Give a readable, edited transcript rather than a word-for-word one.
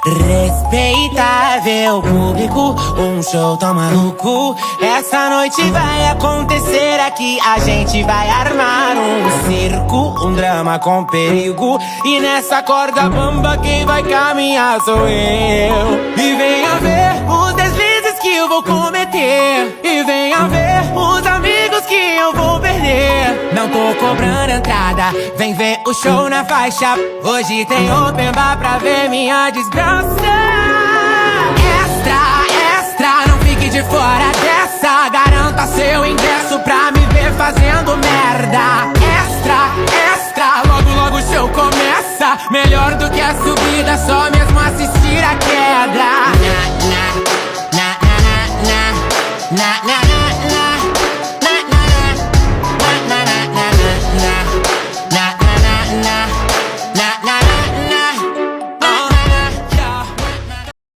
Respeitável público, um show tão maluco. Essa noite vai acontecer aqui. A gente vai armar um circo, um drama com perigo. E nessa corda bamba quem vai caminhar sou eu. E venha ver os deslizes que eu vou cometer. E venha ver os amigos que eu vou perder. Não tô cobrando entrada, vem ver o show na faixa. Hoje tem open bar pra ver minha desgraça. Extra, extra, não fique de fora dessa. Garanta seu ingresso pra me ver fazendo merda. Extra, extra, logo logo o show começa. Melhor do que a subida, só me